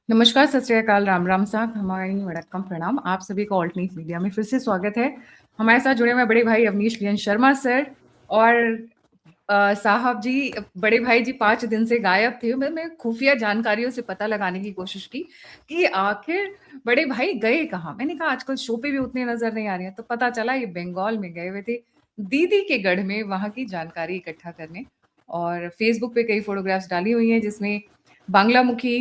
नमस्कार, सत श्री अकाल, राम राम साहब, हमारी वड़क्कम प्रणाम। आप सभी को ऑल्ट न्यूज़ मीडिया में फिर से स्वागत है। हमारे साथ जुड़े हुए बड़े भाई अवनीश लियन शर्मा सर और साहब जी, बड़े भाई जी 5 दिन से गायब थे। मैं खुफिया जानकारियों से पता लगाने की कोशिश की कि आखिर बड़े भाई गए कहाँ? मैंने कहा आजकल शो पे भी उतने नज़र नहीं आ रहे हैं, तो पता चला ये बंगाल में गए हुए थे, दीदी के गढ़ में वहाँ की जानकारी इकट्ठा करने। और फेसबुक पे कई फोटोग्राफ्स डाली हुई हैं जिसमें बांग्लामुखी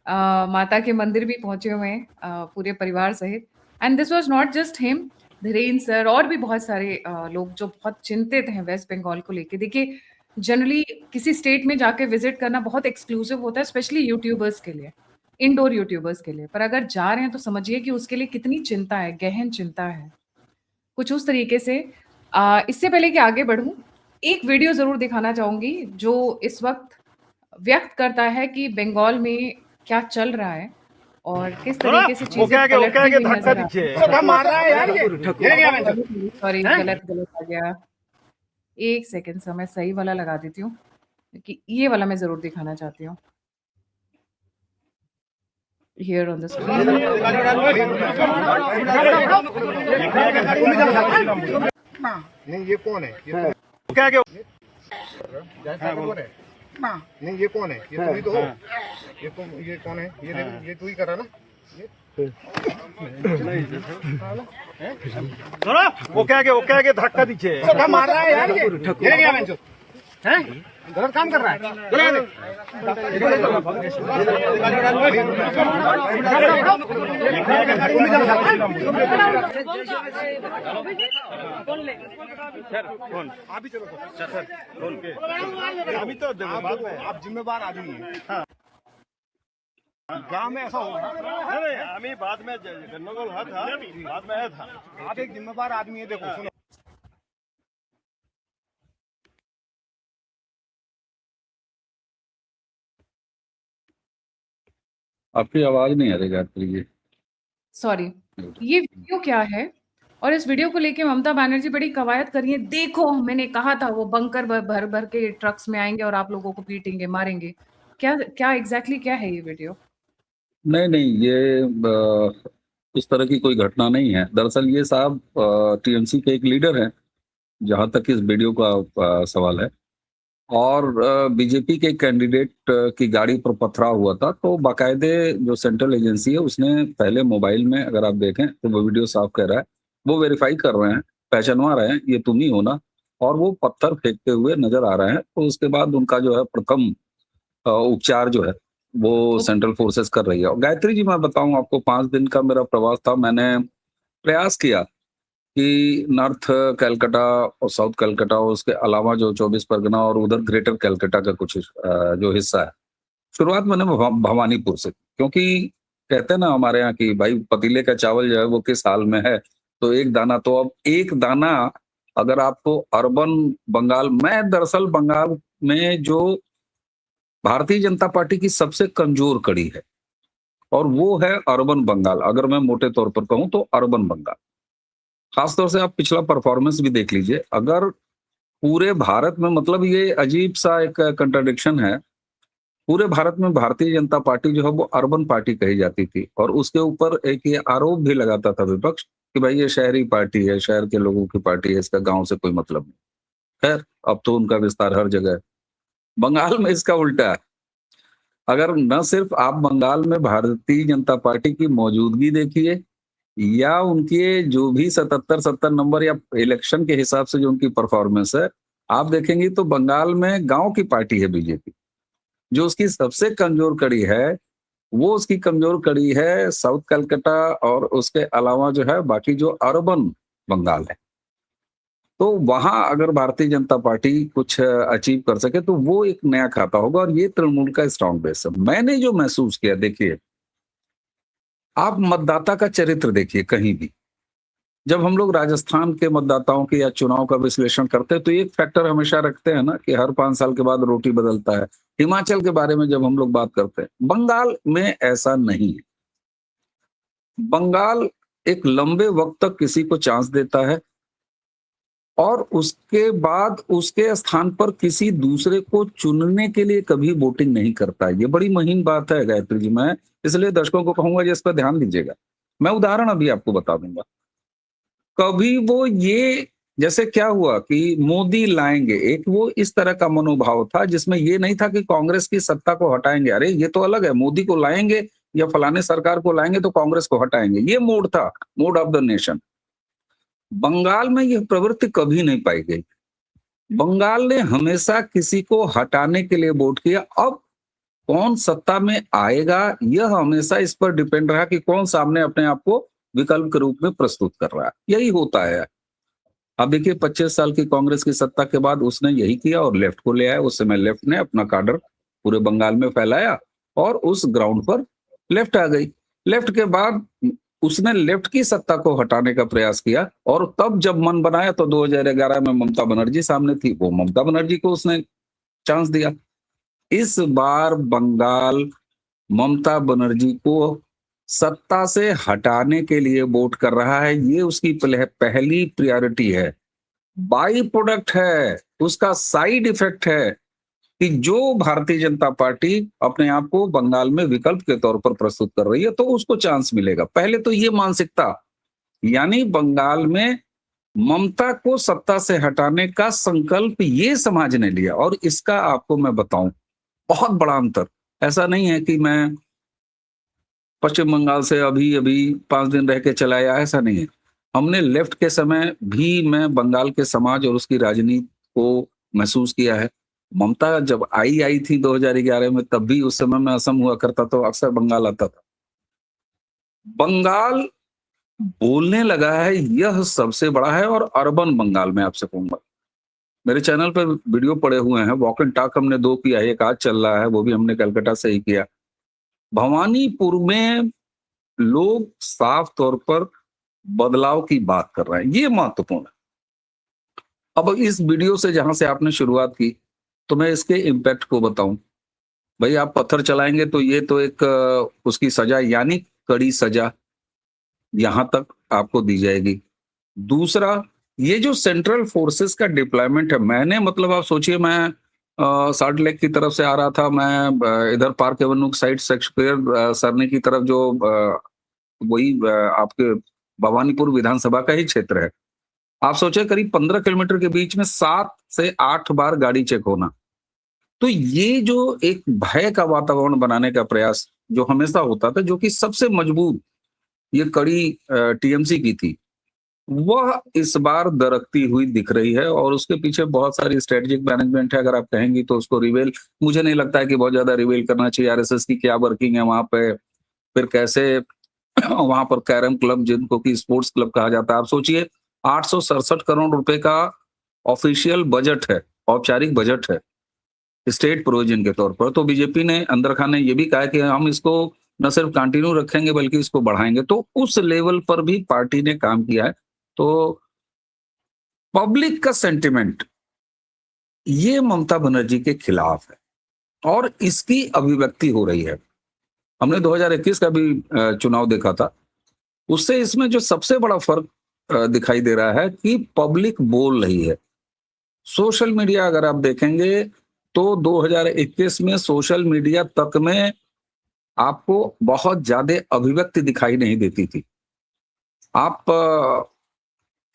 माता के मंदिर भी पहुंचे हुए हैं पूरे परिवार सहित। And this was not just him, Dhiren sir और भी बहुत सारे लोग जो बहुत चिंतित हैं वेस्ट बंगाल को लेके। देखिए, जनरली किसी स्टेट में जाके विजिट करना बहुत एक्सक्लूसिव होता है, स्पेशली यूट्यूबर्स के लिए, इंडोर यूट्यूबर्स के लिए। पर अगर जा रहे हैं तो समझिए कि उसके लिए कितनी चिंता है, गहन चिंता है। कुछ उस तरीके से इससे पहले कि आगे बढ़ूं, एक वीडियो जरूर दिखाना चाहूंगी जो इस वक्त व्यक्त करता है कि बंगाल में क्या चल रहा है और किस तरीके से चीजें पलटती हुई नजर आ रही हैं। मार रहा है यार ये सॉरी, गलत गलत आ गया। एक सेकंड से मैं सही वाला लगा देती हूँ कि ये वाला मैं जरूर दिखाना चाहती हूँ। Here on the screen. नहीं ये कौन है क्या क्या नहीं ये कौन है? ये तुम ही तो हो। ये कौन है? ये देखो, ये तू ही करा ना। वो क्या धक्का दीजिए मार रहा है यार ये हैं? गलत काम कर रहा है। अभी चलो सर फोन पे अभी तो आप जिम्मेवार आदमी हैं। गांव में ऐसा होगा नहीं, हमें बाद में गंदरगोल हुआ था, बाद में आया था। आप एक जिम्मेवार आदमी है। देखो सुनो, आपकी आवाज नहीं आ रही गायत्री जी। सॉरी, ये वीडियो क्या है? और इस वीडियो को लेके ममता बनर्जी बड़ी कवायद कर रही है। देखो, मैंने कहा था वो बंकर भर भर के ट्रक्स में आएंगे और आप लोगों को पीटेंगे, मारेंगे। क्या क्या एग्जैक्टली क्या है ये वीडियो? नहीं नहीं, ये इस तरह की कोई घटना नहीं है। दरअसल ये साहब टीएमसी के एक लीडर हैं, जहां तक इस वीडियो का सवाल है। और बीजेपी के कैंडिडेट की गाड़ी पर पथराव हुआ था, तो बाकायदे जो सेंट्रल एजेंसी है उसने पहले मोबाइल में, अगर आप देखें तो वो वीडियो साफ कह रहा है, वो वेरीफाई कर रहे हैं, पहचानवा रहे हैं ये तुम ही हो ना, और वो पत्थर फेंकते हुए नजर आ रहे हैं। तो उसके बाद उनका जो है प्रथम उपचार जो है वो सेंट्रल फोर्सेस कर रही है। और गायत्री जी, मैं बताऊं आपको, 5 दिन का मेरा प्रवास था। मैंने प्रयास किया कि नॉर्थ कलकत्ता और साउथ कलकत्ता और उसके अलावा जो 24 परगना और उधर ग्रेटर कलकत्ता का कुछ जो हिस्सा है, शुरुआत मैंने भवानीपुर से, क्योंकि कहते हैं ना हमारे यहाँ की भाई पतीले का चावल जो है वो किस हाल में है, तो एक दाना, तो अब एक दाना अगर आपको अर्बन बंगाल मैं दरअसल बंगाल में जो भारतीय जनता पार्टी की सबसे कमजोर कड़ी है, और वो है अर्बन बंगाल। अगर मैं मोटे तौर पर कहूं तो अर्बन बंगाल, खासतौर से आप पिछला परफॉर्मेंस भी देख लीजिए। अगर पूरे भारत में, मतलब ये अजीब सा एक कंट्राडिक्शन है, पूरे भारत में भारतीय जनता पार्टी जो है वो अर्बन पार्टी कही जाती थी, और उसके ऊपर एक ये आरोप भी लगाता था विपक्ष कि भाई ये शहरी पार्टी है, शहर के लोगों की पार्टी है, इसका गांव से कोई मतलब नहीं। खैर, अब तो उनका विस्तार हर जगह है। बंगाल में इसका उल्टा है। अगर न सिर्फ आप बंगाल में भारतीय जनता पार्टी की मौजूदगी देखिए, या उनके जो भी 77-70 नंबर या इलेक्शन के हिसाब से जो उनकी परफॉर्मेंस है, आप देखेंगे तो बंगाल में गांव की पार्टी है बीजेपी। जो उसकी सबसे कमजोर कड़ी है, वो उसकी कमजोर कड़ी है साउथ कलकत्ता और उसके अलावा जो है बाकी जो अर्बन बंगाल है। तो वहां अगर भारतीय जनता पार्टी कुछ अचीव कर सके तो वो एक नया खाता होगा, और ये तृणमूल का स्ट्रांग बेस है। मैंने जो महसूस किया, देखिए, आप मतदाता का चरित्र देखिए कहीं भी। जब हम लोग राजस्थान के मतदाताओं के या चुनाव का विश्लेषण करते हैं तो एक फैक्टर हमेशा रखते हैं ना कि हर 5 साल के बाद रोटी बदलता है। हिमाचल के बारे में जब हम लोग बात करते हैं, बंगाल में ऐसा नहीं है। बंगाल एक लंबे वक्त तक किसी को चांस देता है, और उसके बाद उसके स्थान पर किसी दूसरे को चुनने के लिए कभी वोटिंग नहीं करता। ये बड़ी महीन बात है गायत्री जी। मैं इसलिए दर्शकों को कहूंगा इस पर ध्यान दीजिएगा। मैं उदाहरण अभी आपको बता दूंगा। कभी वो ये, जैसे क्या हुआ कि मोदी लाएंगे, एक वो इस तरह का मनोभाव था जिसमें ये नहीं था कि कांग्रेस की सत्ता को हटाएंगे। अरे ये तो अलग है, मोदी को लाएंगे या फलाने सरकार को लाएंगे तो कांग्रेस को हटाएंगे, ये मोड था, mood of the nation. Bengal में यह प्रवृत्ति कभी नहीं पाई गई। बंगाल ने हमेशा किसी को हटाने के लिए वोट किया। अब कौन सत्ता में आएगा यह हमेशा इस पर डिपेंड रहा कि कौन सामने अपने आप को विकल्प के रूप में प्रस्तुत कर रहा है। यही होता है। अब देखिए 25 साल की कांग्रेस की सत्ता के बाद उसने यही किया और लेफ्ट को ले आया। उस समय लेफ्ट ने अपना काडर पूरे बंगाल में फैलाया और उस ग्राउंड पर लेफ्ट आ गई। लेफ्ट के बाद उसने लेफ्ट की सत्ता को हटाने का प्रयास किया और तब जब मन बनाया तो 2011 में ममता बनर्जी सामने थी, वो ममता बनर्जी को उसने चांस दिया। इस बार बंगाल ममता बनर्जी को सत्ता से हटाने के लिए वोट कर रहा है। ये उसकी पहली प्रायोरिटी है, बाई प्रोडक्ट है, उसका साइड इफेक्ट है कि जो भारतीय जनता पार्टी अपने आप को बंगाल में विकल्प के तौर पर प्रस्तुत कर रही है तो उसको चांस मिलेगा। पहले तो ये मानसिकता, यानी बंगाल में ममता को सत्ता से हटाने का संकल्प ये समाज ने लिया। और इसका आपको मैं बताऊं बहुत बड़ा अंतर, ऐसा नहीं है कि मैं पश्चिम बंगाल से अभी अभी 5 दिन रह के चला आया, ऐसा नहीं है। हमने लेफ्ट के समय भी मैं बंगाल के समाज और उसकी राजनीति को महसूस किया है। ममता जब आई थी 2011 में, तब भी उस समय मैं असम हुआ करता तो अक्सर बंगाल आता था। बंगाल बोलने लगा है, यह सबसे बड़ा है। और अर्बन बंगाल में आपसे कहूंगा, मेरे चैनल पर वीडियो पड़े हुए हैं, वॉक एंड टॉक हमने 2 किया है, एक आज चल रहा है, वो भी हमने कलकत्ता से ही किया। भवानीपुर में लोग साफ तौर पर बदलाव की बात कर रहे हैं, ये महत्वपूर्ण है। अब इस वीडियो से जहां से आपने शुरुआत की तो मैं इसके इम्पैक्ट को बताऊं। भाई आप पत्थर चलाएंगे तो ये तो एक उसकी सजा, यानी कड़ी सजा यहां तक आपको दी जाएगी। दूसरा, ये जो सेंट्रल फोर्सेस का डिप्लॉयमेंट है, मैंने मतलब आप सोचिए, मैं साल्ट लेक की तरफ से आ रहा था, मैं इधर पार्क एवेन्यू साइड शेक्सपियर सरनी की तरफ, जो वही आपके भवानीपुर विधानसभा का ही क्षेत्र है। आप सोचे करीब 15 किलोमीटर के बीच में 7 से 8 बार गाड़ी चेक होना। तो ये जो एक भय का वातावरण बनाने का प्रयास जो हमेशा होता था, जो कि सबसे मजबूत ये कड़ी टीएमसी की थी, वह इस बार दरकती हुई दिख रही है। और उसके पीछे बहुत सारी स्ट्रेटेजिक मैनेजमेंट है, अगर आप कहेंगी तो उसको रिवेल, मुझे नहीं लगता है कि बहुत ज्यादा रिवेल करना चाहिए। आरएसएस की क्या वर्किंग है वहां पे, फिर कैसे वहां पर कैरम क्लब, जिनको कि स्पोर्ट्स क्लब कहा जाता है, आप सोचिए 867 करोड़ रुपए का ऑफिशियल बजट है, औपचारिक बजट है स्टेट प्रोविजन के तौर पर। तो बीजेपी ने, अंदर खान ने ये भी कहा कि हम इसको न सिर्फ कंटिन्यू रखेंगे बल्कि इसको बढ़ाएंगे। तो उस लेवल पर भी पार्टी ने काम किया है। तो पब्लिक का सेंटिमेंट ये ममता बनर्जी के खिलाफ है और इसकी अभिव्यक्ति हो रही है। हमने 2021 का भी चुनाव देखा था, उससे इसमें जो सबसे बड़ा फर्क दिखाई दे रहा है कि पब्लिक बोल रही है। सोशल मीडिया अगर आप देखेंगे तो 2021 में सोशल मीडिया तक में आपको बहुत ज्यादा अभिव्यक्ति दिखाई नहीं देती थी। आप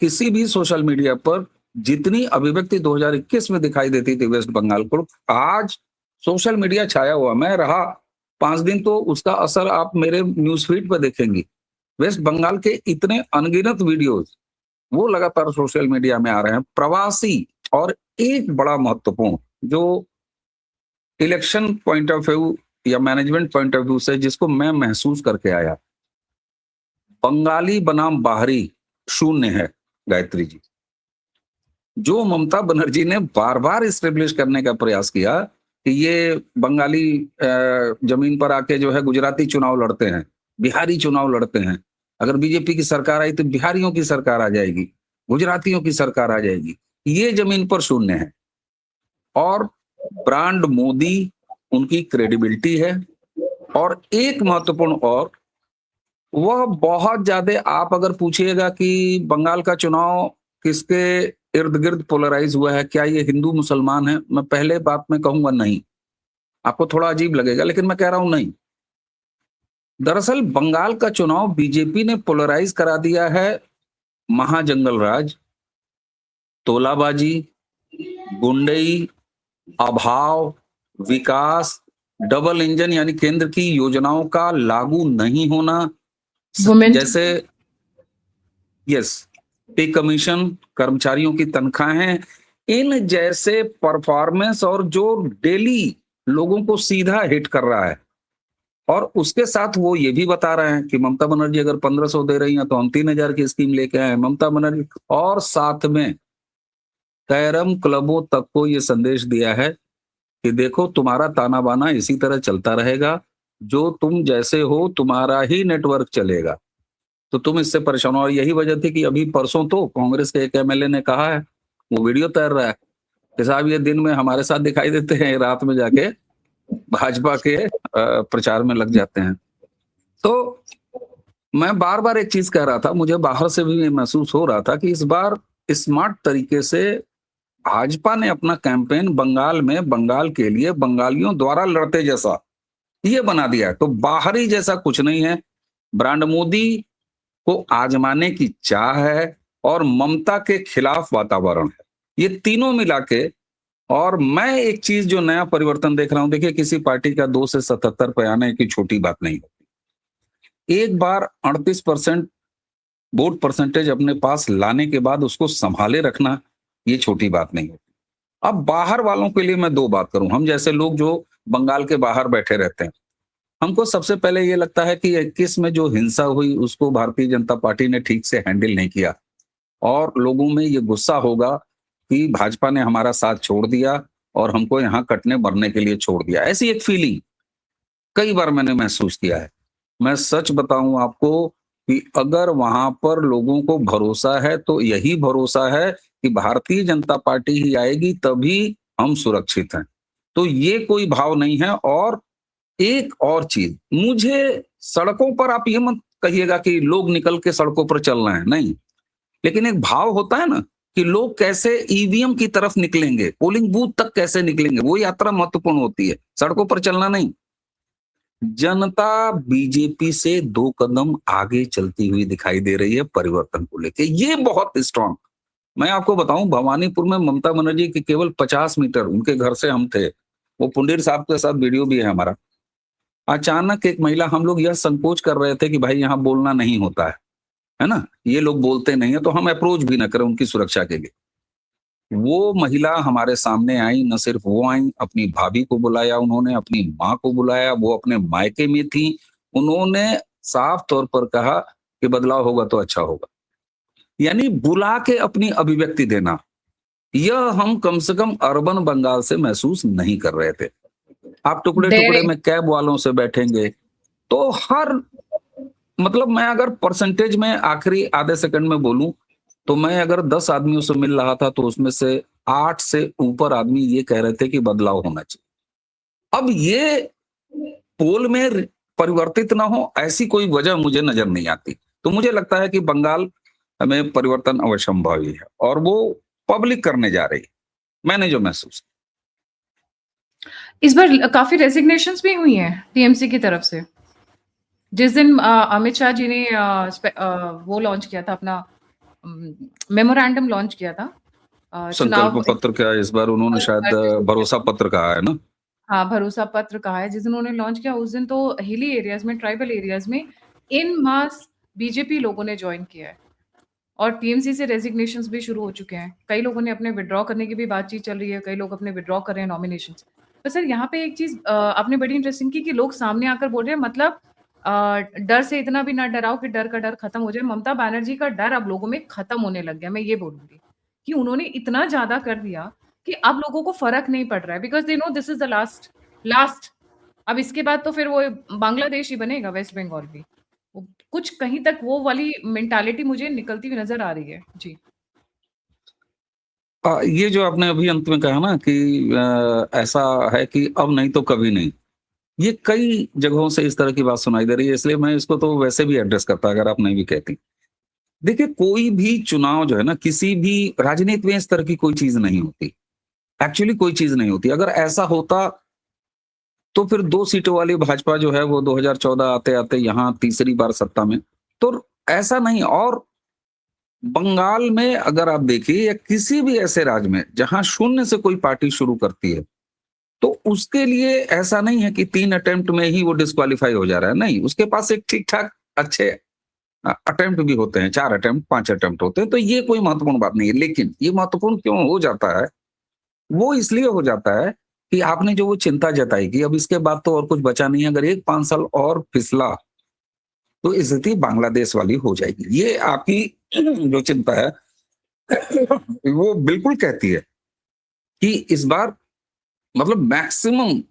किसी भी सोशल मीडिया पर जितनी अभिव्यक्ति 2021 में दिखाई देती थी वेस्ट बंगाल को, आज सोशल मीडिया छाया हुआ। मैं रहा 5 दिन तो उसका असर आप मेरे न्यूज फीड पर देखेंगी। वेस्ट बंगाल के इतने अनगिनत वीडियोस वो लगातार सोशल मीडिया में आ रहे हैं, प्रवासी। और एक बड़ा महत्वपूर्ण जो इलेक्शन पॉइंट ऑफ व्यू या मैनेजमेंट पॉइंट ऑफ व्यू से जिसको मैं महसूस करके आया, बंगाली बनाम बाहरी शून्य है गायत्री जी। जो ममता बनर्जी ने बार बार इस्टेब्लिश करने का प्रयास किया कि ये बंगाली जमीन पर आके जो है गुजराती चुनाव लड़ते हैं, बिहारी चुनाव लड़ते हैं, अगर बीजेपी की सरकार आई तो बिहारियों की सरकार आ जाएगी, गुजरातियों की सरकार आ जाएगी, ये जमीन पर शून्य है। और ब्रांड मोदी उनकी क्रेडिबिलिटी है। और एक महत्वपूर्ण और, वह बहुत ज्यादा, आप अगर पूछिएगा कि बंगाल का चुनाव किसके इर्द गिर्द पोलराइज हुआ है, क्या ये हिंदू मुसलमान है? मैं पहले बात में कहूंगा नहीं। आपको थोड़ा अजीब लगेगा, लेकिन मैं कह रहा हूं नहीं। दरअसल बंगाल का चुनाव बीजेपी ने पोलराइज करा दिया है। महाजंगल राज, तोलाबाजी, गुंडई, अभाव, विकास, डबल इंजन यानी केंद्र की योजनाओं का लागू नहीं होना, वुमेन जैसे यस, पे कमीशन, कर्मचारियों की तनख्वाहें, इन जैसे परफॉर्मेंस और जो डेली लोगों को सीधा हिट कर रहा है। और उसके साथ वो ये भी बता रहे हैं कि ममता बनर्जी अगर 1500 दे रही हैं तो हम 3000 की स्कीम लेके आए हैं ममता बनर्जी। और साथ में कैरम क्लबों तक को ये संदेश दिया है कि देखो तुम्हारा ताना बाना इसी तरह चलता रहेगा, जो तुम जैसे हो तुम्हारा ही नेटवर्क चलेगा, तो तुम इससे परेशान हो। और यही वजह थी कि अभी परसों तो कांग्रेस के एक एमएलए ने कहा है, वो वीडियो तैर रहा है कि साहब ये दिन में हमारे साथ दिखाई देते हैं, रात में जाके भाजपा के प्रचार में लग जाते हैं। तो मैं बार बार एक चीज कह रहा था, मुझे बाहर से भी महसूस हो रहा था कि इस बार स्मार्ट तरीके से भाजपा ने अपना कैंपेन बंगाल में बंगाल के लिए बंगालियों द्वारा लड़ते जैसा ये बना दिया है। तो बाहरी जैसा कुछ नहीं है, ब्रांड मोदी को आजमाने की चाह है और ममता के खिलाफ वातावरण है, ये तीनों मिला के। और मैं एक चीज जो नया परिवर्तन देख रहा हूं, देखिए किसी पार्टी का 2 से 77 पे आना की छोटी बात नहीं होती। एक बार 38% वोट परसेंटेज अपने पास लाने के बाद उसको संभाले रखना ये छोटी बात नहीं होती। अब बाहर वालों के लिए मैं 2 बात करूं, हम जैसे लोग जो बंगाल के बाहर बैठे रहते हैं, हमको सबसे पहले ये लगता है कि 21 में जो हिंसा हुई उसको भारतीय जनता पार्टी ने ठीक से हैंडल नहीं किया और लोगों में ये गुस्सा होगा कि भाजपा ने हमारा साथ छोड़ दिया और हमको यहाँ कटने मरने के लिए छोड़ दिया। ऐसी एक फीलिंग कई बार मैंने महसूस किया है। मैं सच बताऊं आपको कि अगर वहां पर लोगों को भरोसा है तो यही भरोसा है कि भारतीय जनता पार्टी ही आएगी तभी हम सुरक्षित हैं। तो ये कोई भाव नहीं है। और एक और चीज, मुझे सड़कों पर आप ये मत कहिएगा कि लोग निकल के सड़कों पर चल रहे हैं, नहीं, लेकिन एक भाव होता है ना कि लोग कैसे ईवीएम की तरफ निकलेंगे, पोलिंग बूथ तक कैसे निकलेंगे, वो यात्रा महत्वपूर्ण होती है, सड़कों पर चलना नहीं। जनता बीजेपी से 2 कदम आगे चलती हुई दिखाई दे रही है परिवर्तन को लेके, ये बहुत स्ट्रांग। मैं आपको बताऊं, भवानीपुर में ममता बनर्जी के केवल 50 मीटर उनके घर से हम थे, वो पुंडीर साहब के साथ वीडियो भी है हमारा। अचानक एक महिला, हम लोग यह संकोच कर रहे थे कि भाई यहाँ बोलना नहीं होता है ना, ये लोग बोलते नहीं है तो हम अप्रोच भी ना करें उनकी सुरक्षा के लिए। वो महिला हमारे सामने आई, न सिर्फ वो आई, अपनी भाभी को बुलाया उन्होंने, अपनी माँ को बुलाया, वो अपने मायके में थी, उन्होंने साफ तौर पर कहा कि बदलाव होगा तो अच्छा होगा। यानी बुला के अपनी अभिव्यक्ति देना, यह हम कम से कम अर्बन बंगाल से महसूस नहीं कर रहे थे। आप टुकड़े टुकड़े में कैब वालों से बैठेंगे तो हर, मतलब मैं अगर परसेंटेज में आखिरी आधे सेकंड में बोलूं तो मैं अगर 10 आदमियों से मिल रहा था तो उसमें से 8 से ऊपर आदमी ये कह रहे थे कि बदलाव होना चाहिए। अब ये पोल में परिवर्तित ना हो ऐसी कोई वजह मुझे नजर नहीं आती। तो मुझे लगता है कि बंगाल में परिवर्तन अवश्यंभावी है और वो पब्लिक करने जा रही है, मैंने जो महसूस। इस बार काफी रेजिग्नेशंस भी हुई हैं टीएमसी की तरफ से। जिस दिन अमित शाह जी ने वो लॉन्च किया था, अपना मेमोरेंडम लॉन्च किया था, संकल्प पत्र क्या इस बार उन्होंने शायद भरोसा पत्र कहा है ना? हाँ, भरोसा पत्र कहा है। जिस दिन उन्होंने लॉन्च किया उस दिन तो हिली एरियाज में, ट्राइबल एरियाज में इन मास बीजेपी लोगों ने ज्वाइन किया है और टीएमसी से रेजिग्नेशंस भी शुरू हो चुके हैं। कई लोगों ने अपने विड्रॉ करने की भी बातचीत चल रही है, कई लोग अपने विड्रॉ कर रहे हैं नॉमिनेशंस। तो सर यहाँ पे एक चीज आपने बड़ी इंटरेस्टिंग की कि लोग सामने आकर बोल रहे हैं, मतलब डर से इतना भी ना डराओ कि डर का डर खत्म हो जाए। ममता बनर्जी का डर अब लोगों में खत्म होने लग गया। मैं ये बोलूंगी कि उन्होंने इतना ज्यादा कर दिया कि अब लोगों को फर्क नहीं पड़ रहा है, because they know this is the last. अब इसके बाद तो फिर वो बांग्लादेश ही बनेगा, वेस्ट बंगाल भी। कुछ कहीं तक वो वाली मेंटालिटी मुझे निकलती हुई नजर आ रही है जी। ये जो आपने अभी अंत में कहा ना कि ऐसा है कि अब नहीं तो कभी नहीं, ये कई जगहों से इस तरह की बात सुनाई दे रही है, इसलिए मैं इसको तो वैसे भी एड्रेस करता अगर आप नहीं भी कहती। देखिए, कोई भी चुनाव जो है ना, किसी भी राजनीति में इस तरह की कोई चीज नहीं होती। एक्चुअली कोई चीज नहीं होती। अगर ऐसा होता तो फिर 2 सीटों वाली भाजपा जो है वो 2014 आते-आते यहाँ तीसरी बार सत्ता में। तो ऐसा नहीं। और बंगाल में अगर आप देखिए या किसी भी ऐसे राज्य में जहां शून्य से कोई पार्टी शुरू करती है, तो उसके लिए ऐसा नहीं है कि 3 अटेम्प्ट में ही वो डिस्क्वालीफाई हो जा रहा है। नहीं, उसके पास एक ठीक-ठाक अच्छे अटेम्प्ट भी होते हैं, 4 अटेम्प्ट, 5 अटेम्प्ट होते हैं, तो ये कोई महत्वपूर्ण बात नहीं है। लेकिन ये महत्वपूर्ण क्यों हो जाता है? वो इसलिए हो जाता है कि आपने जो वो चिंता जताई कि अब इसके बाद तो और कुछ बचा नहीं है, अगर 1-5 साल और फिसला, तो स्थिति बांग्लादेश वाली हो जाएगी। ये आपकी जो चिंता है, वो बिल्कुल कहती है कि इस बार मतलब मैक्सिमम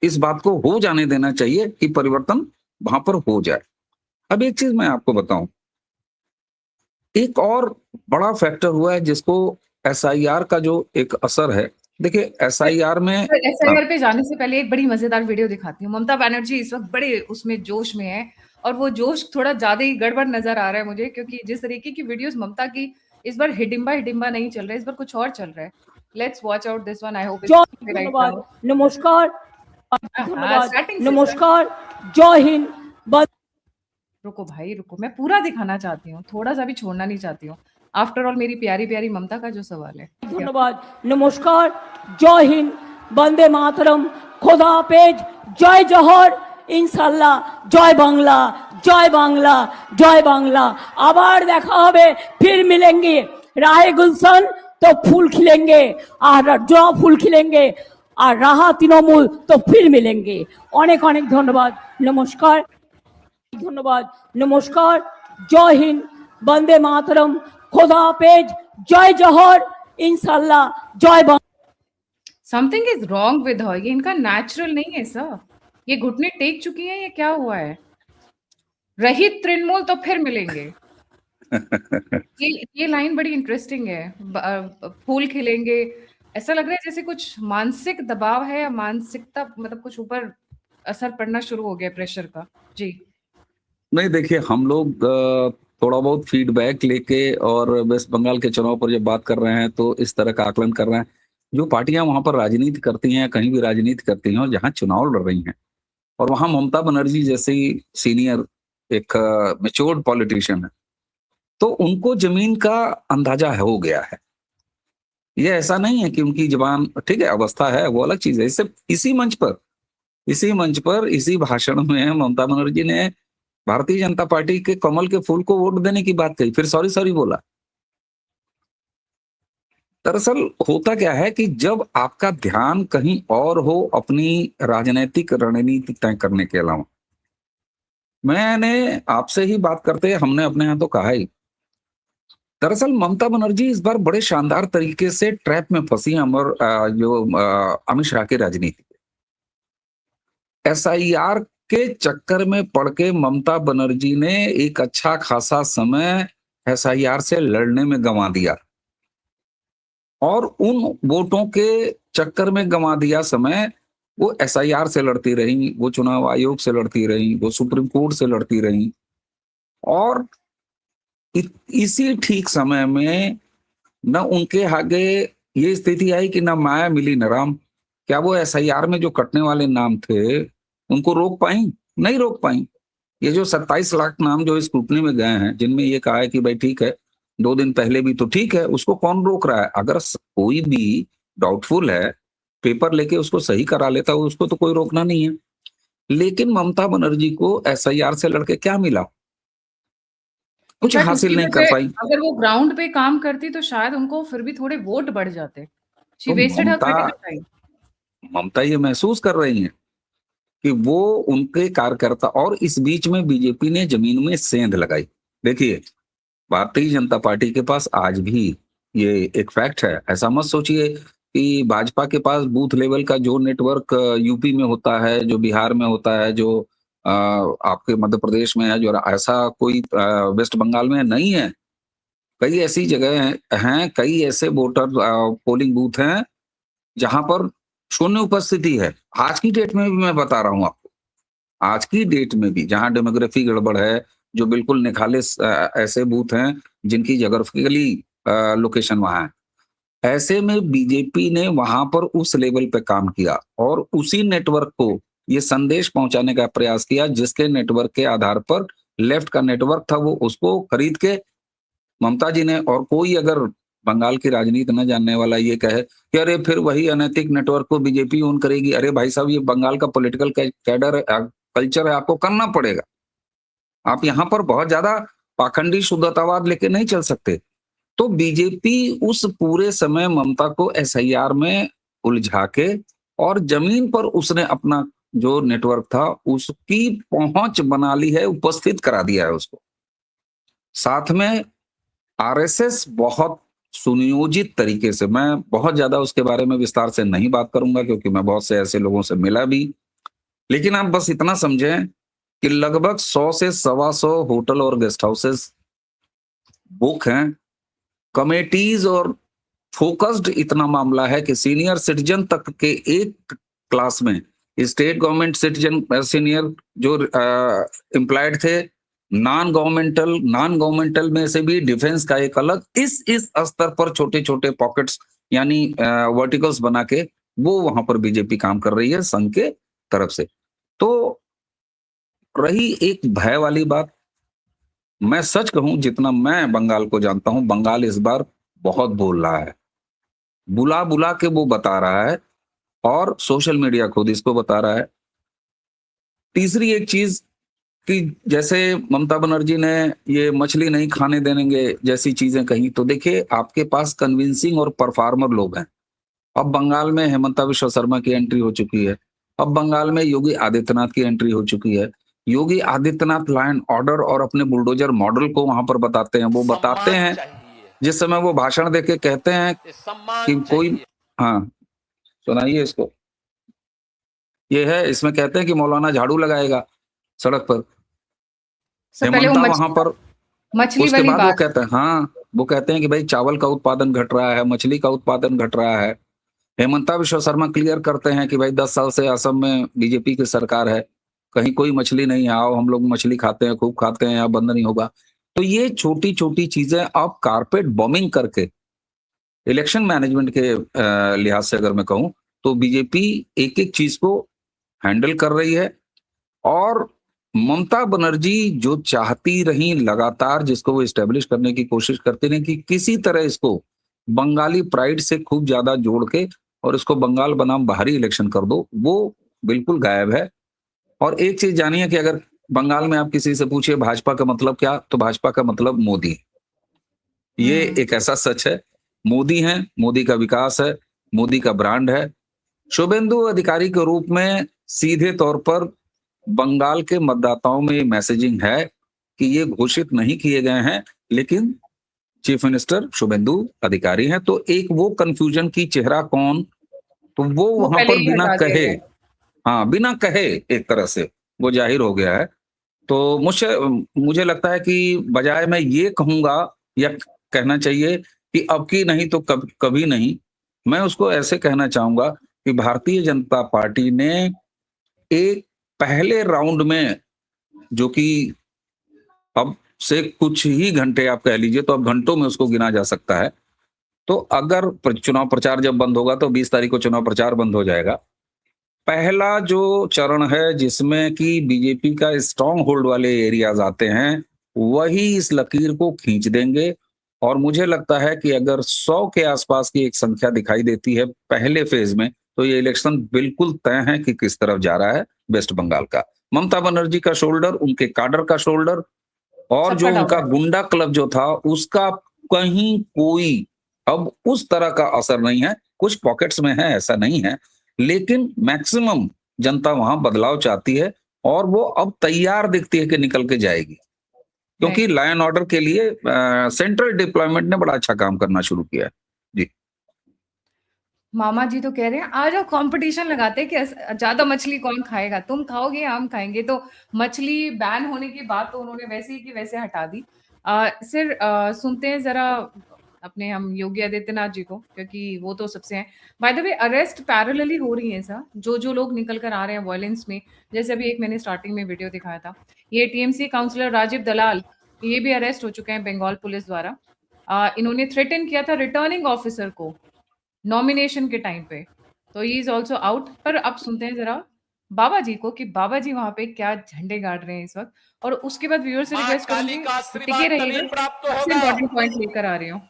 इस बात को हो जाने देना चाहिए कि परिवर्तन वहां पर हो जाए। अब एक चीज मैं आपको बताऊं, एक और बड़ा फैक्टर हुआ है जिसको एसआईआर का जो एक असर है। देखिए, एसआईआर में एसआईआर पे जाने से पहले एक बड़ी मजेदार वीडियो दिखाती हूँ। ममता बनर्जी इस वक्त बड़े उसमें जोश में है, और वो जोश थोड़ा ज्यादा ही गड़बड़ नजर आ रहा है मुझे, क्योंकि जिस तरीके की वीडियोस ममता की इस बार हिडिंबा हिडिंबा नहीं चल रहा है, इस बार कुछ और चल रहा है। Let's watch out this one. I hope धन्यवाद, नमस्कार, धन्यवाद, स्टार्टिंग नमस्कार, जय हिंद। रुको भाई रुको, मैं पूरा दिखाना चाहती हूँ, थोड़ा सा भी छोड़ना नहीं चाहती हूँ। आफ्टर ऑल मेरी प्यारी प्यारी ममता का जो सवाल है। धन्यवाद, नमस्कार, जय हिंद, वंदे मातरम, खुदा हाफेज, जय जौहर, इंशाल्लाह, जय बांग्ला, जय बांग्ला, जय बांग्ला। आबार देखा होबे, फिर मिलेंगे, राहे गुलशन तो फूल खिलेंगे, और जो फूल खिलेंगे, और राहा तृणमूल तो फिर मिलेंगे। अनेक अनेक धन्यवाद, नमस्कार, धन्यवाद, नमस्कार, जय हिंद, वंदे मातरम, खुदा हाफेज, जय जौहर, इंशाल्लाह, जय Bangla. Something is wrong with her. ये इनका नेचुरल नहीं है सर। ये घुटने टेक चुकी है, ये क्या हुआ है? रही तृणमूल तो फिर मिलेंगे। ये लाइन बड़ी इंटरेस्टिंग है। फूल खिलेंगे, ऐसा लग रहा है जैसे कुछ मानसिक दबाव है, या मानसिकता मतलब कुछ ऊपर असर पड़ना शुरू हो गया प्रेशर का। जी नहीं, देखिए, हम लोग थोड़ा बहुत फीडबैक लेके और वेस्ट बंगाल के चुनाव पर जब बात कर रहे हैं तो इस तरह का आकलन कर रहे हैं। जो पार्टियां वहां पर राजनीति करती हैं, कहीं भी राजनीति करती हैं और जहां चुनाव लड़ रही हैं, और वहां ममता बनर्जी जैसी सीनियर एक मैच्योर्ड पॉलिटिशियन है, तो उनको जमीन का अंदाजा हो गया है। ये ऐसा नहीं है कि उनकी जबान ठीक है, अवस्था है, वो अलग चीज है। इससे इसी मंच पर इसी भाषण में ममता बनर्जी ने भारतीय जनता पार्टी के कमल के फूल को वोट देने की बात कही, फिर सॉरी बोला। दरअसल होता क्या है कि जब आपका ध्यान कहीं और हो अपनी राजनीतिक रणनीति तय करने के अलावा, मैंने आपसे ही बात करते हमने अपने यहाँ तो कहा ही, दरअसल ममता बनर्जी इस बार बड़े शानदार तरीके से ट्रैप में फंसी हैं अमित शाह की राजनीति। एसआईआर के चक्कर में पड़ के ममता बनर्जी ने एक अच्छा खासा समय एसआईआर से लड़ने में गंवा दिया, और उन वोटों के चक्कर में गंवा दिया समय वो एसआईआर से लड़ती रही, वो चुनाव आयोग से लड़ती रही, वो सुप्रीम कोर्ट से लड़ती रही, और इसी ठीक समय में न उनके आगे ये स्थिति आई कि न माया मिली न राम। क्या वो एसआईआर में जो कटने वाले नाम थे उनको रोक पाई? नहीं रोक पाई। ये जो 27 लाख नाम जो स्क्रूटनी में गए हैं, जिनमें ये कहा है कि भाई ठीक है 2 दिन पहले भी तो ठीक है, उसको कौन रोक रहा है? अगर कोई भी डाउटफुल है, पेपर लेके उसको सही करा लेता है, उसको तो कोई रोकना नहीं है। लेकिन ममता बनर्जी को एसआईआर से लड़के क्या मिला? कुछ हासिल नहीं कर पाई। अगर वो ग्राउंड पे काम करती तो शायद उनको फिर भी थोड़े वोट बढ़ जाते। She wasted her critical time. ममता ये महसूस कर रही हैं कि वो उनके कार्यकर्ता, और इस बीच में बीजेपी ने जमीन में सेंध लगाई। देखिए, भारतीय जनता पार्टी के पास आज भी ये एक फैक्ट है, ऐसा मत सोचिए कि भाजपा के पास बूथ लेवल का जो नेटवर्क यूपी में होता है, जो बिहार में होता है, जो आपके मध्य प्रदेश में है, जो ऐसा कोई वेस्ट बंगाल में नहीं है। कई ऐसी जगह हैं, कई ऐसे वोटर पोलिंग बूथ हैं जहां पर शून्य उपस्थिति है। आज की डेट में भी मैं बता रहा हूं आपको, आज की डेट में भी जहां डेमोग्राफी गड़बड़ है, जो बिल्कुल निखालिस ऐसे बूथ हैं जिनकी ज्योग्राफिकली लोकेशन वहां है। ऐसे में बीजेपी ने वहां पर उस लेवल पे काम किया और उसी नेटवर्क को ये संदेश पहुंचाने का प्रयास किया, जिसके नेटवर्क के आधार पर लेफ्ट का नेटवर्क था वो उसको खरीद के ममता जी ने, और कोई अगर बंगाल की राजनीति न जानने वाला ये कहे कि अरे फिर वही अनैतिक नेटवर्क को बीजेपी ओन करेगी, अरे भाई साहब ये बंगाल का पॉलिटिकल कैडर कल्चर है, आपको करना पड़ेगा। आप यहाँ पर बहुत ज्यादा पाखंडी शुद्धतावाद लेके नहीं चल सकते। तो बीजेपी उस पूरे समय ममता को एसआईआर में उलझा के और जमीन पर उसने अपना जो नेटवर्क था उसकी पहुंच बना ली है, उपस्थित करा दिया है उसको। साथ में आरएसएस बहुत सुनियोजित तरीके से, मैं बहुत ज्यादा उसके बारे में विस्तार से नहीं बात करूंगा क्योंकि मैं बहुत से ऐसे लोगों से मिला भी, लेकिन आप बस इतना समझें कि लगभग 100 से 125 होटल और गेस्ट हाउसेस बुक हैं, कमेटीज, और फोकस्ड इतना मामला है कि सीनियर सिटीजन तक के एक क्लास में स्टेट गवर्नमेंट सिटीजन सीनियर जो एम्प्लॉयड थे, नॉन गवर्नमेंटल में से भी डिफेंस का एक अलग, इस स्तर पर छोटे छोटे पॉकेट्स यानी वर्टिकल्स बना के वो वहां पर बीजेपी काम कर रही है संघ के तरफ से। तो रही एक भय वाली बात, मैं सच कहूं जितना मैं बंगाल को जानता हूं, बंगाल इस बार बहुत बोल रहा है, बुला बुला के वो बता रहा है और सोशल मीडिया खुद इसको बता रहा है। तीसरी एक चीज कि जैसे ममता बनर्जी ने ये मछली नहीं खाने देंगे जैसी चीजें कही, तो देखिए आपके पास कन्विंसिंग और परफॉर्मर लोग हैं। अब बंगाल में हेमंता विश्व शर्मा की एंट्री हो चुकी है, अब बंगाल में योगी आदित्यनाथ की एंट्री हो चुकी है। Yogi Adityanath law and order और अपने बुलडोजर मॉडल को वहां पर बताते हैं, वो बताते हैं जिस समय वो भाषण देके कहते हैं कि कोई, हाँ सुनाइए इसको, ये है, इसमें कहते हैं कि मौलाना झाड़ू लगाएगा सड़क पर, हेमंता वहां पर, मछली उसके वाली बाद वो बात, कहते हैं, हाँ वो कहते हैं कि भाई चावल का उत्पादन घट रहा है, मछली का उत्पादन घट रहा है। हेमंता विश्व शर्मा क्लियर करते हैं कि भाई 10 साल से असम में बीजेपी की सरकार है, कहीं कोई मछली नहीं है, आओ हम लोग मछली खाते हैं, खूब खाते हैं, यहाँ बंद नहीं होगा। तो ये छोटी छोटी चीजें आप कारपेट बॉम्बिंग करके इलेक्शन मैनेजमेंट के लिहाज से अगर मैं कहूं तो बीजेपी एक एक चीज को हैंडल कर रही है। और ममता बनर्जी जो चाहती रही लगातार, जिसको वो इस्टेब्लिश करने की कोशिश करती रही कि किसी तरह इसको बंगाली प्राइड से खूब ज्यादा जोड़ के और इसको बंगाल बनाम बाहरी इलेक्शन कर दो, वो बिल्कुल गायब है। और एक चीज जानिए कि अगर बंगाल में आप किसी से पूछिए भाजपा का मतलब क्या, तो भाजपा का मतलब मोदी, ये एक ऐसा सच है। मोदी है, मोदी का विकास है, मोदी का ब्रांड है। शुभेंदु अधिकारी के रूप में सीधे तौर पर बंगाल के मतदाताओं में मैसेजिंग है कि ये घोषित नहीं किए गए हैं, लेकिन चीफ मिनिस्टर शुभेंदु अधिकारी हैं। तो एक वो कंफ्यूजन की चेहरा कौन, तो वो वहां पर बिना कहे, हाँ बिना कहे एक तरह से वो जाहिर हो गया है। तो मुझे लगता है कि बजाय मैं ये कहूंगा या कहना चाहिए कि अब की नहीं तो कभी नहीं, मैं उसको ऐसे कहना चाहूंगा कि भारतीय जनता पार्टी ने एक पहले राउंड में, जो कि अब से कुछ ही घंटे आप कह लीजिए, तो अब घंटों में उसको गिना जा सकता है, तो अगर चुनाव प्रचार जब बंद होगा तो 20 तारीख को चुनाव प्रचार बंद हो जाएगा। पहला जो चरण है जिसमें कि बीजेपी का स्ट्रांग होल्ड वाले एरियाज आते हैं, वही इस लकीर को खींच देंगे। और मुझे लगता है कि अगर 100 के आसपास की एक संख्या दिखाई देती है पहले फेज में, तो ये इलेक्शन बिल्कुल तय है कि किस तरफ जा रहा है वेस्ट बंगाल का। ममता बनर्जी का शोल्डर, उनके काडर का शोल्डर, और जो उनका गुंडा क्लब जो था उसका कहीं कोई अब उस तरह का असर नहीं है। कुछ पॉकेट्स में है, ऐसा नहीं है, लेकिन मैक्सिमम जनता वहां बदलाव चाहती है और वो अब तैयार दिखती है कि निकल के जाएगी, क्योंकि लॉ एंड ऑर्डर के लिए सेंट्रल डिप्लॉयमेंट ने बड़ा अच्छा काम करना शुरू किया है। जी मामा जी तो कह रहे हैं आ जाओ कंपटीशन लगाते हैं कि ज्यादा मछली कौन खाएगा, तुम खाओगे हम खाएंगे। तो मछली बैन होने की बात तो उन्होंने वैसे ही कि वैसे हटा दी। सर सुनते हैं जरा अपने हम योगी आदित्यनाथ जी को, क्योंकि वो तो सबसे हैं। By the way arrest parallelly हो रही है सर, जो लोग निकल कर आ रहे हैं वायलेंस में, जैसे अभी एक मैंने स्टार्टिंग में वीडियो दिखाया था, ये टीएमसी काउंसलर राजीव दलाल, ये भी अरेस्ट हो चुके हैं बंगाल पुलिस द्वारा। इन्होंने थ्रेटन किया था रिटर्निंग ऑफिसर को नॉमिनेशन के टाइम पे, तो ही इज ऑल्सो आउट। पर अब सुनते हैं जरा बाबा जी को कि बाबा जी वहां पे क्या झंडे गाड़ रहे हैं इस वक्त, और उसके बाद व्यूअर से रिक्वेस्ट करूंगी टिके रहिएगा, सबसे इंपॉर्टेंट पॉइंट लेकर आ रही हूँ।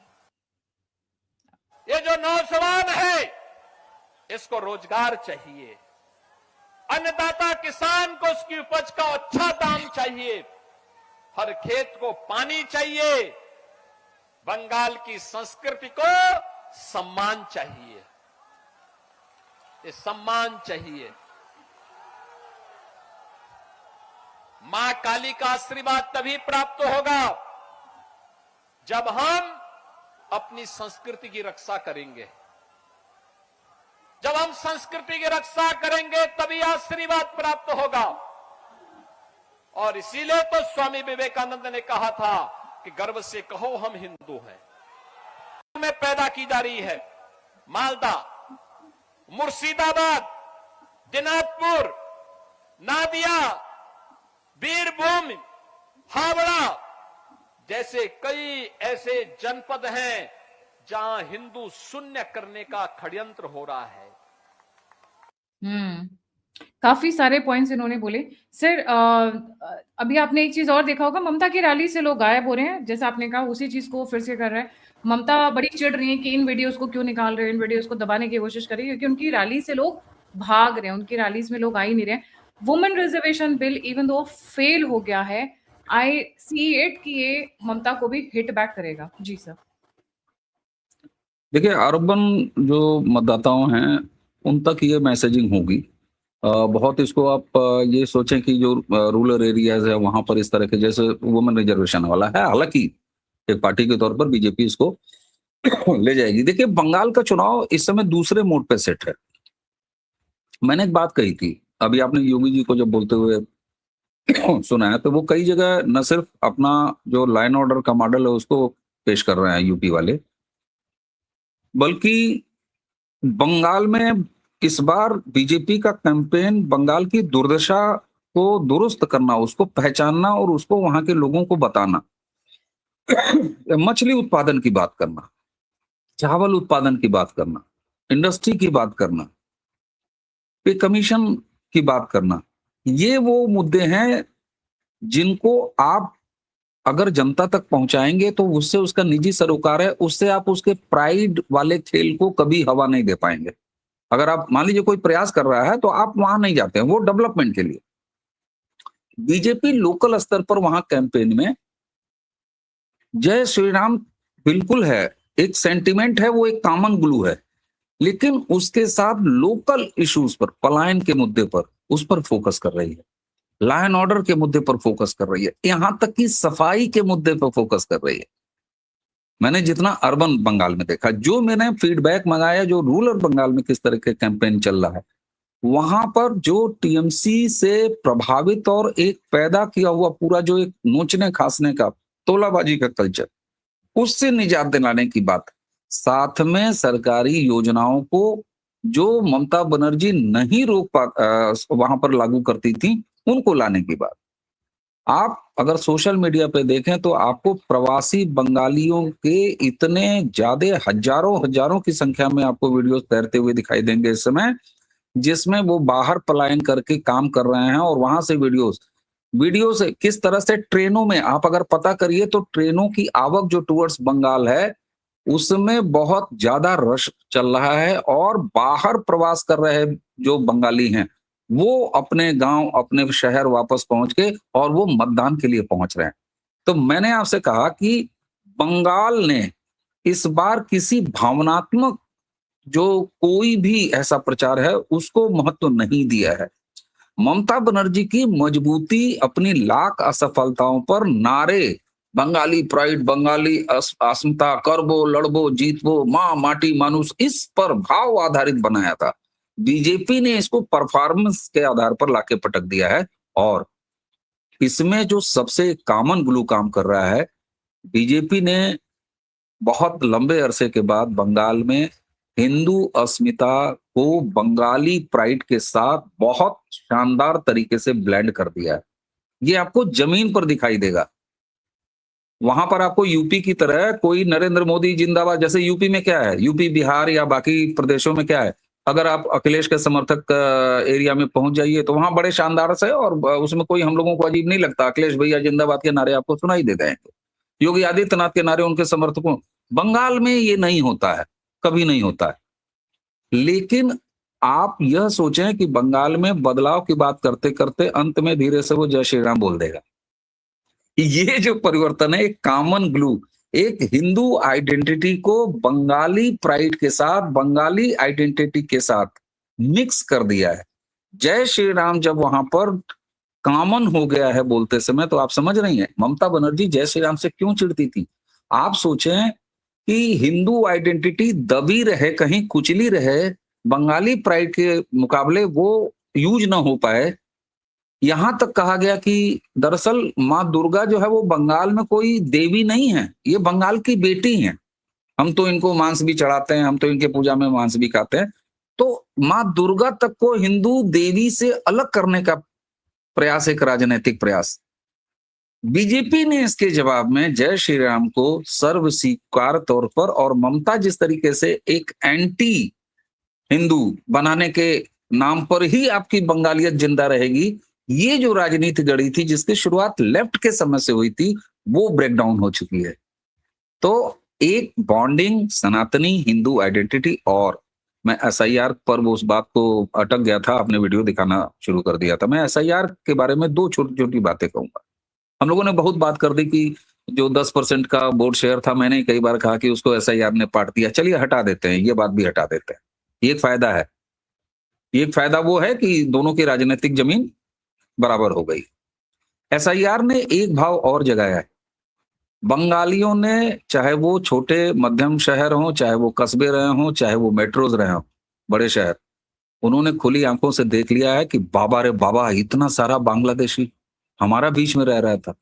ये जो नौजवान है इसको रोजगार चाहिए, अन्नदाता किसान को उसकी उपज का अच्छा दाम चाहिए, हर खेत को पानी चाहिए, बंगाल की संस्कृति को सम्मान चाहिए, ये सम्मान चाहिए। मां काली का आशीर्वाद तभी प्राप्त होगा जब हम अपनी संस्कृति की रक्षा करेंगे। जब हम संस्कृति की रक्षा करेंगे तभी आशीर्वाद प्राप्त होगा। और इसीलिए तो स्वामी विवेकानंद ने कहा था कि गर्व से कहो हम हिंदू हैं। में पैदा की जा रही है मालदा, मुर्शिदाबाद, दिनाजपुर, नादिया, बीरभूम, हावड़ा जैसे कई ऐसे जनपद हैं जहां हिंदू शून्य करने का षड्यंत्र हो रहा है। काफी सारे पॉइंट्स इन्होंने बोले। सर अभी आपने एक चीज और देखा होगा, ममता की रैली से लोग गायब हो रहे हैं, जैसा आपने कहा उसी चीज को फिर से कर रहे हैं। ममता बड़ी चिढ़ रही है कि इन वीडियोस को क्यों निकाल रहे हैं, इन वीडियोस को दबाने की कोशिश कर रही है, क्योंकि उनकी रैली से लोग भाग रहे हैं, उनकी रैलीज में लोग आ ही नहीं रहे हैं। Women reservation bill even though fail हो गया है, आई सी इट कि ये ममता को भी हिट बैक करेगा। जी सर। देखिए, अर्बन जो मतदाताओं हैं उन तक ये मैसेजिंग होगी। बहुत इसको आप ये सोचें कि जो रूरल एरियाज है वहां पर इस तरह के जैसे वुमेन रिजर्वेशन वाला है, हालांकि एक पार्टी के तौर पर बीजेपी इसको ले जाएगी। देखिए, बंगाल का चुनाव इस समय दूसरे मोड पे सेट है। मैंने एक बात कही थी, अभी आपने योगी जी को जब बोलते हुए सुना है, तो वो कई जगह न सिर्फ अपना जो लाइन ऑर्डर का मॉडल है उसको पेश कर रहे हैं यूपी वाले, बल्कि बंगाल में इस बार बीजेपी का कैंपेन बंगाल की दुर्दशा को दुरुस्त करना, उसको पहचानना और उसको वहां के लोगों को बताना। मछली उत्पादन की बात करना, चावल उत्पादन की बात करना, इंडस्ट्री की बात करना, पे कमीशन की बात करना, ये वो मुद्दे हैं जिनको आप अगर जनता तक पहुंचाएंगे तो उससे उसका निजी सरोकार है, उससे आप उसके प्राइड वाले खेल को कभी हवा नहीं दे पाएंगे। अगर आप मान लीजिए कोई प्रयास कर रहा है तो आप वहां नहीं जाते हैं, वो डेवलपमेंट के लिए। बीजेपी लोकल स्तर पर वहां कैंपेन में जय श्री राम बिल्कुल है, एक सेंटिमेंट है, वो एक कॉमन ग्लू है, लेकिन उसके साथ लोकल इश्यूज पर, पलायन के मुद्दे पर, उस पर फोकस कर रही है, लॉ एंड ऑर्डर के मुद्दे पर फोकस कर रही है, यहां तक कि सफाई के मुद्दे पर फोकस कर रही है। मैंने जितना अर्बन बंगाल में देखा, जो मैंने फीडबैक मंगाया जो रूरल बंगाल में किस तरह के कैंपेन चल रहा है, वहां पर जो टीएमसी से प्रभावित और एक पैदा किया हुआ पूरा जो एक नोचने खासने का, तोलाबाजी का कल्चर, उससे निजात दिलाने की बात, साथ में सरकारी योजनाओं को जो ममता बनर्जी नहीं वहां पर लागू करती थी उनको लाने की बात। आप अगर सोशल मीडिया पे देखें तो आपको प्रवासी बंगालियों के इतने ज्यादा हजारों की संख्या में आपको वीडियोस तैरते हुए दिखाई देंगे इस समय, जिसमें वो बाहर पलायन करके काम कर रहे हैं और वहां से वीडियोस किस तरह से ट्रेनों में, आप अगर पता करिए तो ट्रेनों की आवक जो टुवर्ड्स बंगाल है उसमें बहुत ज्यादा रश चल रहा है, और बाहर प्रवास कर रहे जो बंगाली हैं वो अपने गांव अपने शहर वापस पहुंच के और वो मतदान के लिए पहुंच रहे हैं। तो मैंने आपसे कहा कि बंगाल ने इस बार किसी भावनात्मक जो कोई भी ऐसा प्रचार है उसको महत्व नहीं दिया है। ममता बनर्जी की मजबूती अपनी लाख असफलताओं पर नारे बंगाली प्राइड, बंगाली अस्मिता, करबो लड़बो जीतबो, माँ माटी मानुष, इस पर भाव आधारित बनाया था। बीजेपी ने इसको परफॉर्मेंस के आधार पर लाके पटक दिया है, और इसमें जो सबसे कॉमन ग्लू काम कर रहा है, बीजेपी ने बहुत लंबे अरसे के बाद बंगाल में हिंदू अस्मिता को बंगाली प्राइड के साथ बहुत शानदार तरीके से ब्लेंड कर दिया है। ये आपको जमीन पर दिखाई देगा। वहां पर आपको यूपी की तरह कोई नरेंद्र मोदी जिंदाबाद, जैसे यूपी में क्या है, यूपी बिहार या बाकी प्रदेशों में क्या है, अगर आप अखिलेश के समर्थक एरिया में पहुंच जाइए तो वहां बड़े शानदार से, और उसमें कोई हम लोगों को अजीब नहीं लगता, अखिलेश भैया जिंदाबाद के नारे आपको सुनाई दे जाएंगे, योगी आदित्यनाथ के नारे उनके समर्थकों। बंगाल में ये नहीं होता है, कभी नहीं होता है। लेकिन आप यह सोचें कि बंगाल में बदलाव की बात करते करते अंत में धीरे से वो जय श्री राम बोल देगा। ये जो परिवर्तन है, एक कॉमन ग्लू, एक हिंदू आइडेंटिटी को बंगाली प्राइड के साथ, बंगाली आइडेंटिटी के साथ मिक्स कर दिया है। जय श्री राम जब वहां पर कॉमन हो गया है बोलते समय, तो आप समझ रही हैं ममता बनर्जी जय श्री राम से क्यों चिढ़ती थी। आप सोचें कि हिंदू आइडेंटिटी दबी रहे, कहीं कुचली रहे, बंगाली प्राइड के मुकाबले वो यूज ना हो पाए। यहां तक कहा गया कि दरअसल माँ दुर्गा जो है वो बंगाल में कोई देवी नहीं है, ये बंगाल की बेटी हैं। हम तो इनको मांस भी चढ़ाते हैं, हम तो इनके पूजा में मांस भी खाते हैं। तो माँ दुर्गा तक को हिंदू देवी से अलग करने का प्रयास, एक राजनीतिक प्रयास। बीजेपी ने इसके जवाब में जय श्री राम को सर्व स्वीकार तौर पर, और ममता जिस तरीके से एक एंटी हिंदू बनाने के नाम पर ही आपकी बंगालियत जिंदा रहेगी, ये जो राजनीति गढ़ी थी जिसकी शुरुआत लेफ्ट के समय से हुई थी, वो ब्रेक डाउन हो चुकी है। तो एक बॉन्डिंग सनातनी हिंदू आइडेंटिटी, और मैं एसआईआर पर वो उस बात को अटक गया था, आपने वीडियो दिखाना शुरू कर दिया था। मैं एसआईआर के बारे में दो छोटी छोटी बातें कहूंगा। हम लोगों ने बहुत बात कर दी कि जो 10% का वोट शेयर था, मैंने कई बार कहा कि उसको एसआईआर ने पाट दिया, चलिए हटा देते हैं, ये बात भी हटा देते हैं। ये एक फायदा है, ये एक फायदा वो है कि दोनों की राजनीतिक जमीन बराबर हो गई। एसआईआर ने एक भाव और जगाया है। बंगालियों ने, चाहे वो छोटे मध्यम शहर हों, चाहे वो कस्बे रहे हों, चाहे वो मेट्रोज रहे हों, बड़े शहर, उन्होंने खुली आंखों से देख लिया है कि बाबा रे बाबा, इतना सारा बांग्लादेशी हमारा बीच में रह रहा था।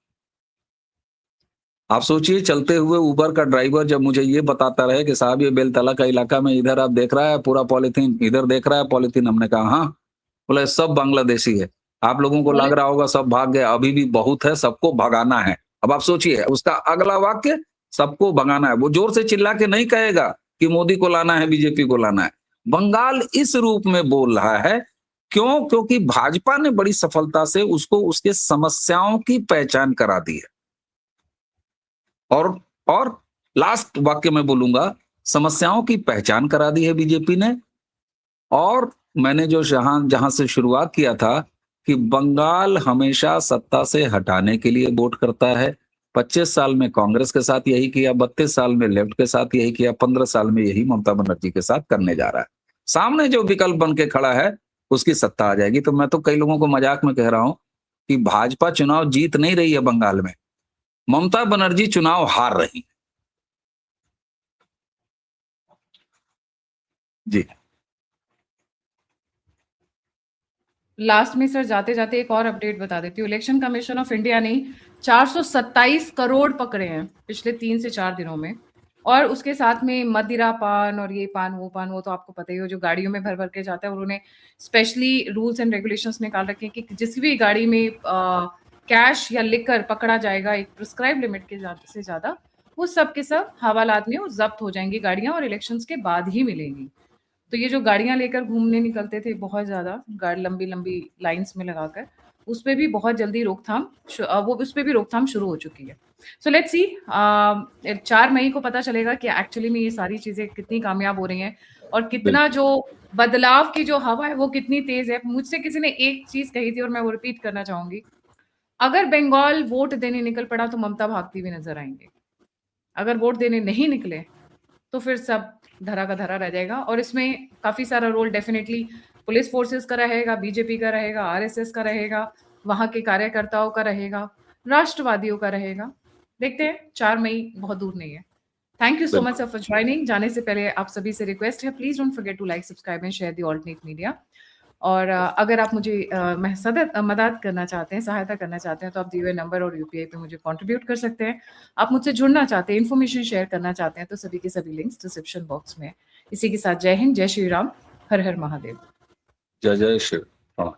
आप सोचिए, चलते हुए ऊबर का ड्राइवर जब मुझे ये बताता रहे कि साहब ये बेलतला का इलाका में इधर आप देख रहा है पूरा पॉलिथीन, इधर देख रहा है पॉलिथीन, हमने कहा हाँ, बोले सब बांग्लादेशी है। आप लोगों को लग रहा होगा सब भाग गए, अभी भी बहुत है, सबको भगाना है। अब आप सोचिए उसका अगला वाक्य, सबको भगाना है। वो जोर से चिल्ला के नहीं कहेगा कि मोदी को लाना है, बीजेपी को लाना है। बंगाल इस रूप में बोल रहा है, क्यों? क्योंकि भाजपा ने बड़ी सफलता से उसको उसके समस्याओं की पहचान करा दी है। और लास्ट वाक्य में बोलूंगा, समस्याओं की पहचान करा दी है बीजेपी ने। और मैंने जो जहां से शुरुआत किया था कि बंगाल हमेशा सत्ता से हटाने के लिए वोट करता है। 25 साल में कांग्रेस के साथ यही किया, 32 साल में लेफ्ट के साथ यही किया, 15 साल में यही ममता बनर्जी के साथ करने जा रहा है। सामने जो विकल्प बन के खड़ा है उसकी सत्ता आ जाएगी। तो मैं तो कई लोगों को मजाक में कह रहा हूं कि भाजपा चुनाव जीत नहीं रही है बंगाल में, ममता बनर्जी चुनाव हार रही। जी लास्ट में सर जाते जाते एक और अपडेट बता देती हूँ। इलेक्शन कमीशन ऑफ इंडिया ने 427 करोड़ पकड़े हैं पिछले 3 से 4 दिनों में। और उसके साथ में मदिरा पान और ये पान वो तो आपको पता ही हो, जो गाड़ियों में भर भर के जाता है। और उन्होंने स्पेशली रूल्स एंड रेगुलेशंस निकाल रखे हैं कि जिस भी गाड़ी में कैश या लिकर पकड़ा जाएगा एक प्रिस्क्राइब लिमिट के से ज्यादा, वो सब के सब हवालात में वो जब्त हो जाएंगी गाड़ियां, और इलेक्शंस के बाद ही मिलेंगी। तो ये जो गाड़ियां लेकर घूमने निकलते थे बहुत ज्यादा, गाड़ी लंबी लंबी लाइंस में लगाकर, उस पे भी बहुत जल्दी उस पे भी रोकथाम शुरू हो चुकी है। सो लेट्स सी, 4 मई को पता चलेगा कि एक्चुअली में ये सारी चीजें कितनी कामयाब हो रही हैं और कितना जो बदलाव की जो हवा है वो कितनी तेज है। मुझसे किसी ने एक चीज कही थी और मैं वो रिपीट करना चाहूंगी, अगर बंगाल वोट देने निकल पड़ा तो ममता भागती हुई नजर आएंगे। अगर वोट देने नहीं निकले तो फिर सब धरा का धरा रह जाएगा। और इसमें काफी सारा रोल डेफिनेटली पुलिस फोर्सेस का रहेगा, बीजेपी का रहेगा, आरएसएस का रहेगा, वहां के कार्यकर्ताओं का रहेगा, राष्ट्रवादियों का रहेगा। देखते हैं, 4 मई बहुत दूर नहीं है। Thank you so much for joining. जाने से पहले आप सभी से रिक्वेस्ट है, please don't forget to like, subscribe and share the alternate media. और अगर आप मुझे मदद करना चाहते हैं, सहायता करना चाहते हैं, तो आप दिए हुए नंबर और यूपीआई पे मुझे कंट्रीब्यूट कर सकते हैं। आप मुझसे जुड़ना चाहते हैं, इन्फॉर्मेशन शेयर करना चाहते हैं, तो सभी के सभी लिंक्स डिस्क्रिप्शन बॉक्स में। इसी के साथ जय हिंद, जय श्री राम, हर हर महादेव। जय जय शिव। प्रणाम।